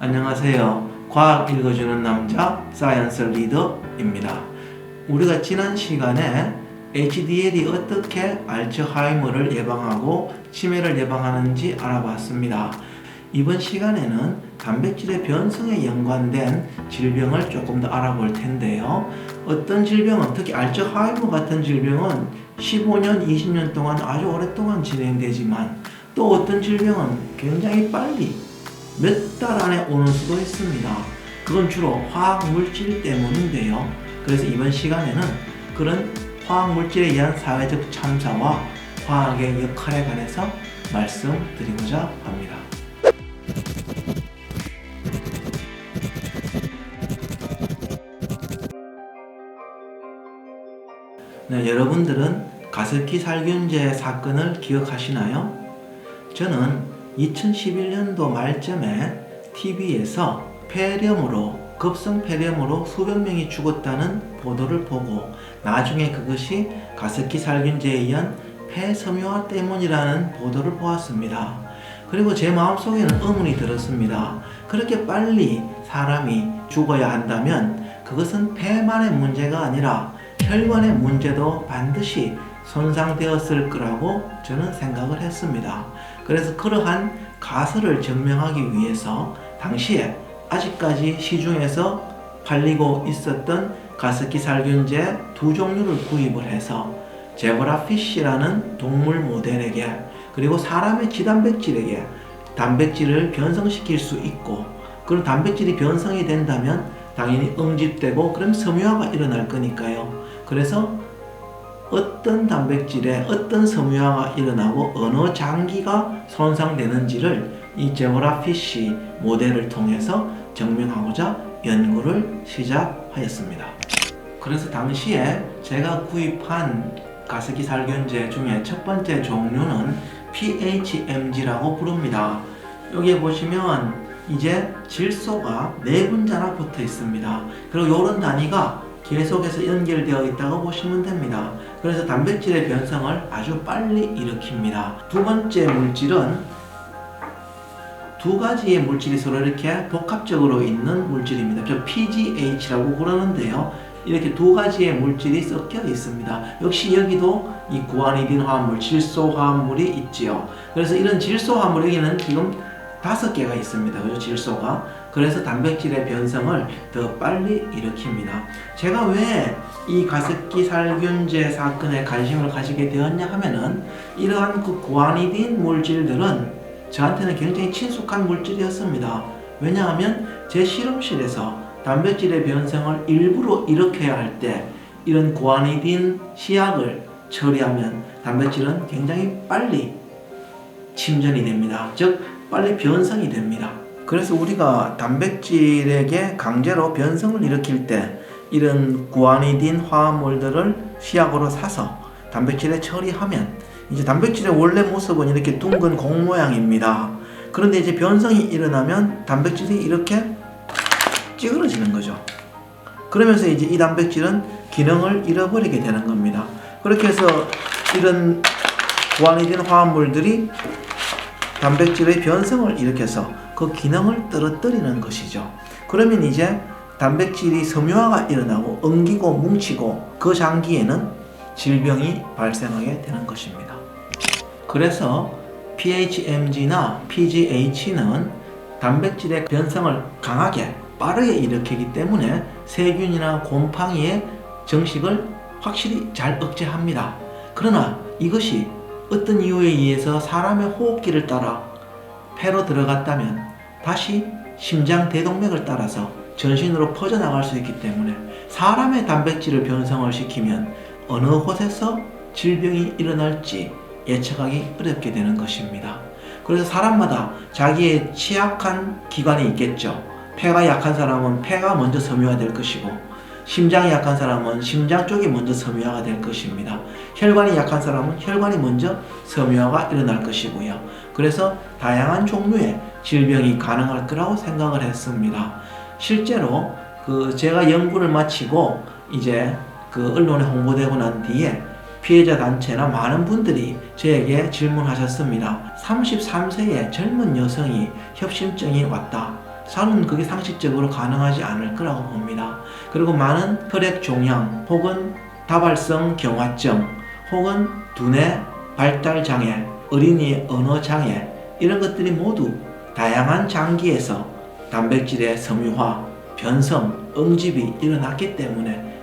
안녕하세요. 과학 읽어주는 남자 사이언스 리더입니다. 우리가 지난 시간에 HDL이 어떻게 알츠하이머를 예방하고 치매를 예방하는지 알아봤습니다. 이번 시간에는 단백질의 변성에 연관된 질병을 조금 더 알아볼 텐데요. 어떤 질병은, 특히 알츠하이머 같은 질병은 15년, 20년 동안 아주 오랫동안 진행되지만 또 어떤 질병은 굉장히 빨리 몇 달 안에 오는 수도 있습니다. 그건 주로 화학물질 때문인데요. 그래서 이번 시간에는 그런 화학물질에 의한 사회적 참사와 화학의 역할에 관해서 말씀드리고자 합니다. 네, 여러분들은 가습기 살균제 사건을 기억하시나요? 저는 2011년도 말쯤에 TV에서 급성 폐렴으로 수백 명이 죽었다는 보도를 보고 나중에 그것이 가습기 살균제에 의한 폐섬유화 때문이라는 보도를 보았습니다. 그리고 제 마음속에는 의문이 들었습니다. 그렇게 빨리 사람이 죽어야 한다면 그것은 폐만의 문제가 아니라 혈관의 문제도 반드시 손상되었을 거라고 저는 생각을 했습니다. 그래서 그러한 가설을 증명하기 위해서 당시에 아직까지 시중에서 팔리고 있었던 가습기 살균제 두 종류를 구입을 해서 제브라피쉬라는 동물 모델에게 그리고 사람의 지단백질에게 단백질을 변성시킬 수 있고, 그런 단백질이 변성이 된다면 당연히 응집되고 그럼 섬유화가 일어날 거니까요. 그래서 어떤 단백질에 어떤 섬유화가 일어나고 어느 장기가 손상되는지를 이 제브라피쉬 모델을 통해서 증명하고자 연구를 시작하였습니다. 그래서 당시에 제가 구입한 가습기 살균제 중에 첫 번째 종류는 PHMG라고 부릅니다. 여기에 보시면 이제 질소가 4분자나 붙어 있습니다. 그리고 이런 단위가 계속해서 연결되어 있다고 보시면 됩니다. 그래서 단백질의 변성을 아주 빨리 일으킵니다. 두 번째 물질은 두 가지의 물질이 서로 이렇게 복합적으로 있는 물질입니다. 저 PGH라고 그러는데요. 이렇게 두 가지의 물질이 섞여 있습니다. 역시 여기도 이 구아니딘 화합물, 질소 화합물이 있지요. 그래서 이런 질소 화합물, 여기는 지금 5개가 있습니다. 그죠? 질소가. 그래서 단백질의 변성을 더 빨리 일으킵니다. 제가 왜 이 가습기 살균제 사건에 관심을 가지게 되었냐 하면은 이러한 그 구아니딘 물질들은 저한테는 굉장히 친숙한 물질이었습니다. 왜냐하면 제 실험실에서 단백질의 변성을 일부러 일으켜야 할 때 이런 구아니딘 시약을 처리하면 단백질은 굉장히 빨리 침전이 됩니다. 즉 빨리 변성이 됩니다. 그래서 우리가 단백질에게 강제로 변성을 일으킬 때 이런 구아니딘 화합물들을 시약으로 사서 단백질에 처리하면 이제 단백질의 원래 모습은 이렇게 둥근 공 모양입니다. 그런데 이제 변성이 일어나면 단백질이 이렇게 찌그러지는 거죠. 그러면서 이제 이 단백질은 기능을 잃어버리게 되는 겁니다. 그렇게 해서 이런 구아니딘 화합물들이 단백질의 변성을 일으켜서 그 기능을 떨어뜨리는 것이죠. 그러면 이제 단백질이 섬유화가 일어나고 엉기고 뭉치고 그 장기에는 질병이 발생하게 되는 것입니다. 그래서 PHMG나 PGH는 단백질의 변성을 강하게 빠르게 일으키기 때문에 세균이나 곰팡이의 정식을 확실히 잘 억제합니다. 그러나 이것이 어떤 이유에 의해서 사람의 호흡기를 따라 폐로 들어갔다면 다시 심장 대동맥을 따라서 전신으로 퍼져나갈 수 있기 때문에 사람의 단백질을 변성을 시키면 어느 곳에서 질병이 일어날지 예측하기 어렵게 되는 것입니다. 그래서 사람마다 자기의 취약한 기관이 있겠죠. 폐가 약한 사람은 폐가 먼저 섬유화될 것이고, 심장이 약한 사람은 심장 쪽이 먼저 섬유화가 될 것입니다. 혈관이 약한 사람은 혈관이 먼저 섬유화가 일어날 것이고요. 그래서 다양한 종류의 질병이 가능할 거라고 생각을 했습니다. 실제로 제가 연구를 마치고 이제 언론에 홍보되고 난 뒤에 피해자 단체나 많은 분들이 저에게 질문하셨습니다. 33세의 젊은 여성이 협심증이 왔다. 저는 그게 상식적으로 가능하지 않을 거라고 봅니다. 그리고 많은 혈액 종양 혹은 다발성 경화증 혹은 두뇌 발달 장애, 어린이의 언어 장애 이런 것들이 모두 다양한 장기에서 단백질의 섬유화, 변성, 응집이 일어났기 때문에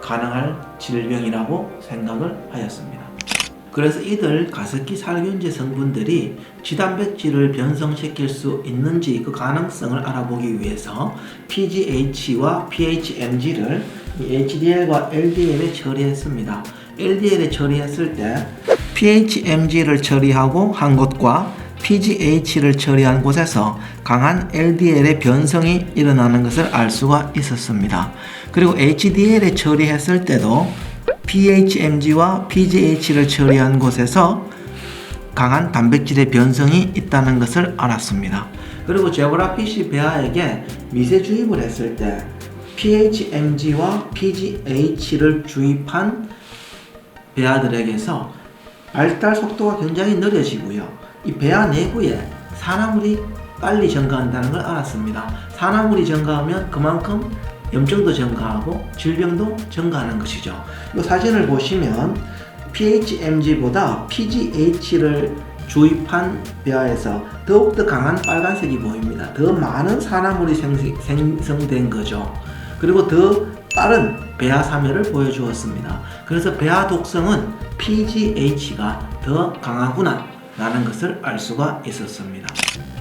가능할 질병이라고 생각을 하였습니다. 그래서 이들 가습기 살균제 성분들이 지단백질을 변성시킬 수 있는지 그 가능성을 알아보기 위해서 PGH와 PHMG를 HDL과 LDL에 처리했습니다. LDL에 처리했을 때 PHMG를 처리하고 한 곳과 PGH를 처리한 곳에서 강한 LDL의 변성이 일어나는 것을 알 수가 있었습니다. 그리고 HDL에 처리했을 때도 PHMG와 PGH를 처리한 곳에서 강한 단백질의 변성이 있다는 것을 알았습니다. 그리고 제브라피쉬 배아에게 미세 주입을 했을 때 PHMG와 PGH를 주입한 배아들에게서 발달 속도가 굉장히 느려지고요. 이 배아 내부에 산화물이 빨리 증가한다는 걸 알았습니다. 산화물이 증가하면 그만큼 염증도 증가하고 질병도 증가하는 것이죠. 이 사진을 보시면 PHMG보다 PGH를 주입한 배아에서 더욱더 강한 빨간색이 보입니다. 더 많은 산화물이 생성된 거죠. 그리고 더 빠른 배아 사멸을 보여주었습니다. 그래서 배아 독성은 PGH가 더 강하구나 라는 것을 알 수가 있었습니다.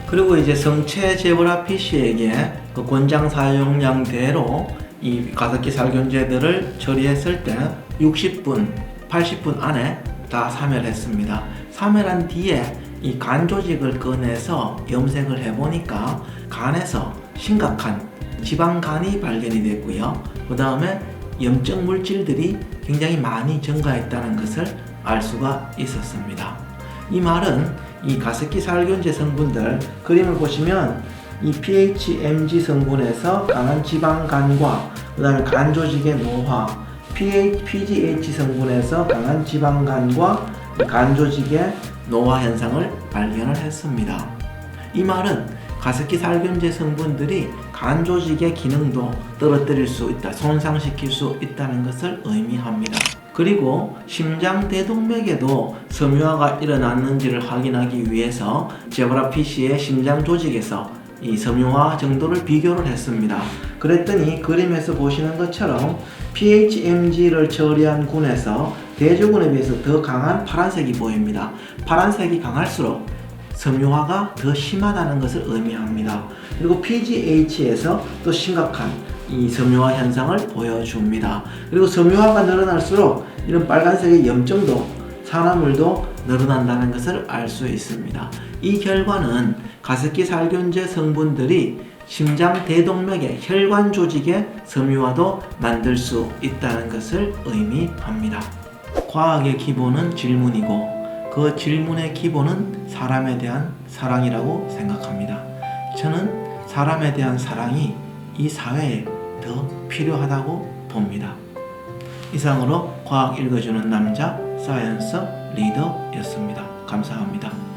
그리고 이제 성체 제브라피쉬에게 그 권장 사용량대로 이 가습기 살균제들을 처리했을 때 60분, 80분 안에 다 사멸했습니다. 사멸한 뒤에 이 간 조직을 꺼내서 염색을 해보니까 간에서 심각한 지방간이 발견이 됐고요. 그 다음에 염증 물질들이 굉장히 많이 증가했다는 것을 알 수가 있었습니다. 이 말은 이 가습기 살균제 성분들 그림을 보시면 이 PHMG 성분에서 강한 지방간과 그 다음에 간 조직의 노화, PGH 성분에서 강한 지방간과 간 조직의 노화 현상을 발견을 했습니다. 이 말은 가습기 살균제 성분들이 간 조직의 기능도 떨어뜨릴 수 있다, 손상시킬 수 있다는 것을 의미합니다. 그리고 심장대동맥에도 섬유화가 일어났는지를 확인하기 위해서 제브라피쉬의 심장 조직에서 이 섬유화 정도를 비교를 했습니다. 그랬더니 그림에서 보시는 것처럼 PHMG를 처리한 군에서 대조군에 비해서 더 강한 파란색이 보입니다. 파란색이 강할수록 섬유화가 더 심하다는 것을 의미합니다. 그리고 PGH에서 또 심각한 이 섬유화 현상을 보여줍니다. 그리고 섬유화가 늘어날수록 이런 빨간색의 염증도 산화물도 늘어난다는 것을 알 수 있습니다. 이 결과는 가습기 살균제 성분들이 심장 대동맥의 혈관 조직의 섬유화도 만들 수 있다는 것을 의미합니다. 과학의 기본은 질문이고 그 질문의 기본은 사람에 대한 사랑이라고 생각합니다. 저는 사람에 대한 사랑이 이 사회에 더 필요하다고 봅니다. 이상으로 과학 읽어주는 남자 사이언스 리더였습니다. 감사합니다.